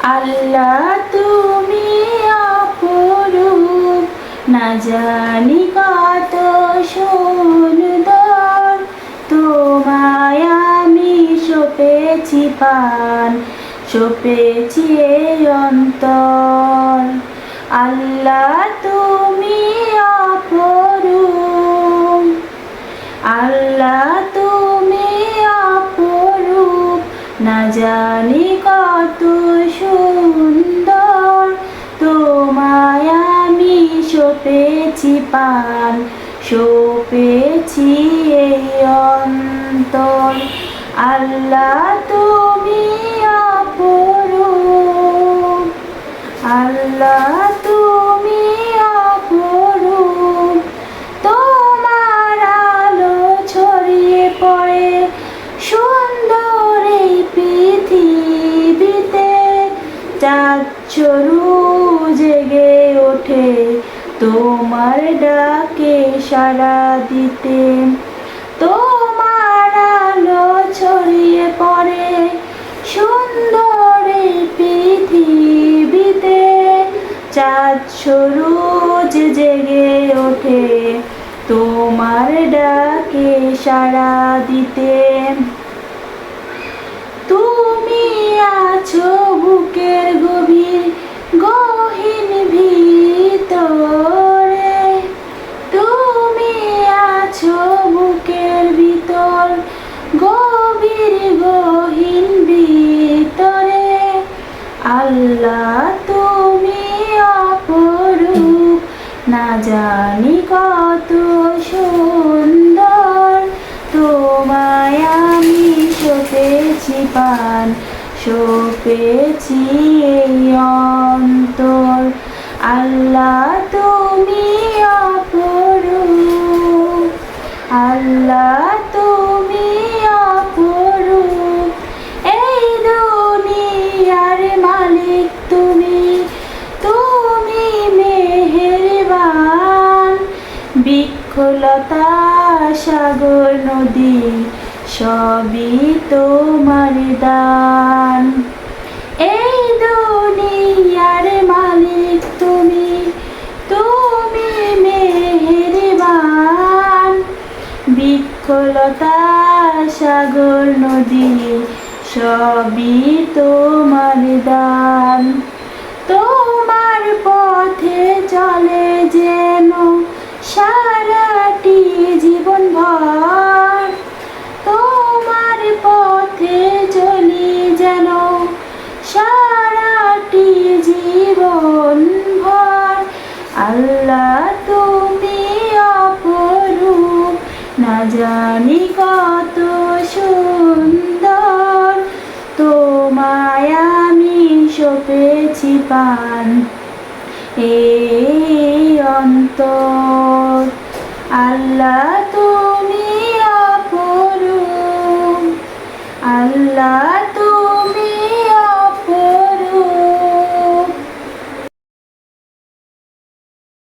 আল্লাহ তুমি অপরূপ, না জানি কত সুন্দর। তোমায় আমি সপেছি প্রাণ, সপেছি এই অন্তর। আল্লাহ তুমি অপরূপ, আল্লাহ তুমি অপরূপ, না জানি কত সুন্দর। তোমায় আমি সপেছি প্রাণ, সপেছি এই অন্তর। আল্লাহ তুমি অপরূপ, আল্লাহ তুমি অপরূপ। তোমার আলো ছড়িয়ে পড়ে সুন্দর এই পৃথিবীতে। চাঁদ শুরু জেগে ওঠে তোমার ডাকে সাড়া দিতে। তোমার আলো ছড়িয়ে পড়ে সুন্দর এই পৃথিবীতে। চাঁদ শুরু জেগে ওঠে তোমার ডাকে সাড়া দিতে। তুমি আছো বুকের গভীর গহীন ভিতরে। তুমি আছো বুকের ভিতর গভীর গহীন ভিতরে। আল্লাহ তুমি অপরূপ, না জানি কত সুন্দর। তোমায় আমি সপেছি প্রাণ, সপেছি এই অন্তর। আল্লাহ তুমি অপরূপ, আল্লাহ তুমি অপরূপ। এই দুনিয়ার মালিক তুমি, তুমি মেহেরবান। বৃক্ষলতা সাগর নদী সবই তোমার দান। এই দুনিয়ার মালিক তুমি, তুমি মেহেরবান। বৃক্ষলতা সাগর নদী সবই তোমার দান। তোমার পথে চলে যেন সারাটি জীবন ভর। তোমার পথে চলি যেন সারাটি জীবন ভর। আল্লাহ তুমি অপরূপ, না জানি কত সুন্দর। তোমায় আমি সপেছি প্রাণ, এই অন্তর। আল্লাহ তুমি